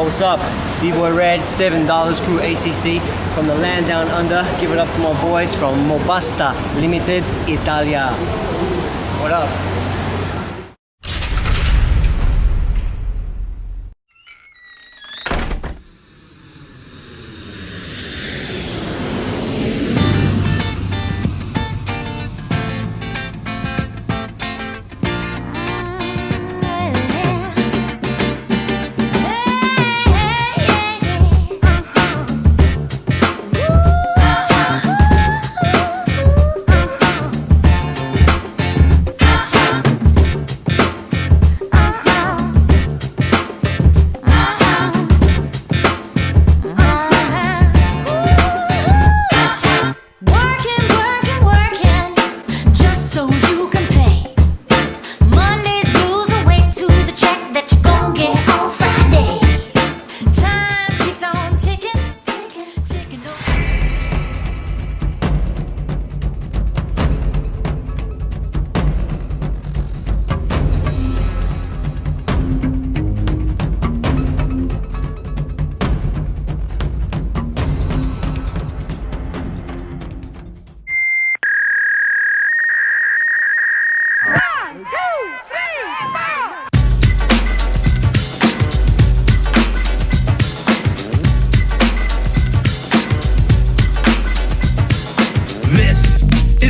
what's up? B-Boy Red, $7 Crew ACC from the land down under. Give it up to my boys from Mobasta Limited, Italia. What up?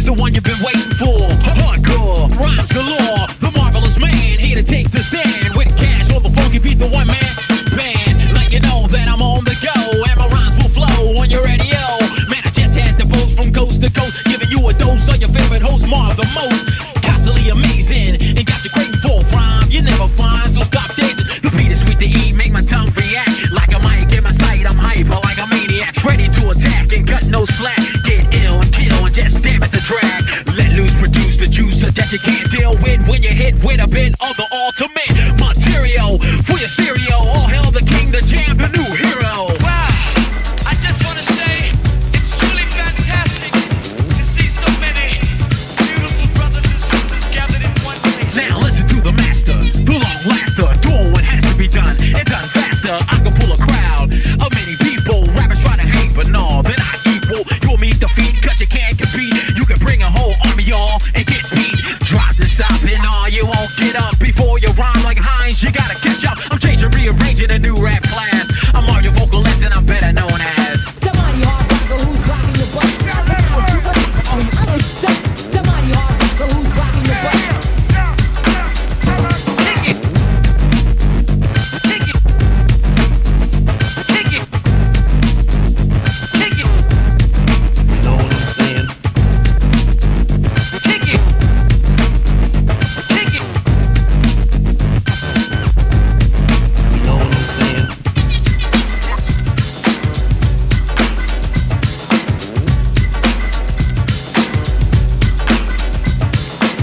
The one you've been waiting for. Hardcore, rhymes galore. The marvelous man here to take the stand with cash on the funky beat, the one man band. Like you know that I'm on the go and my rhymes will flow on your radio. Man, I just had the votes from coast to coast, giving you a dose of your favorite host, Marv the most. Constantly amazing and got you craving for rhyme you never find, so stop dancing. The beat is sweet to eat, make my tongue react like a mic in my sight. I'm hyper like a maniac, ready to attack and cut no slack. Get ill and kill and just damage the track. Let loose, produce the juice that you can't deal with when you hit with a bit of the ultimate material for your stereo. All hail the king, the champ, the new hero. Wow, I just want to say it's truly fantastic to see so many beautiful brothers and sisters gathered in one place. Now listen to the master, the long laster, doing what has to be done and done faster. I can pull a crowd of many people, rappers try to hang, but no, they're not equal. You'll meet defeat cause you can't compete. You can bring a whole army, y'all, and get beat. Drop the stop and all, you won't get up before you rhyme like Hines. You gotta catch up. I'm changing, rearranging a new rap class. I'm all your vocalist and I'm better known as the mighty hard rocker who's rocking your butt. The mighty hard rocker who's rocking your butt. Kick it. Kick it. Kick it. Kick it. You know what I'm saying? Kick it. Kick it. You know what I'm saying?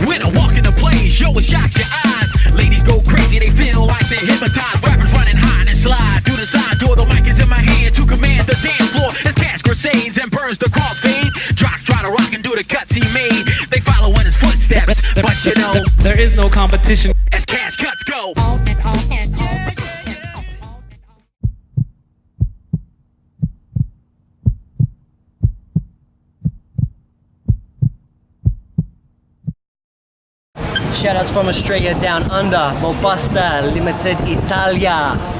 When I walk in the place, yo, it shocks your eyes. Ladies go crazy, they feel like they're hypnotized. Rappers running high and slide through the side door. The mic is in my hand to command the dance floor. It's Cash Crusades and burns the crossfade. Jocks try to rock and do the cuts he made. They follow in his footsteps, but you know there is no competition. as Cash Cuts go. Shout outs from Australia down under, Mobasta Limited, Italia.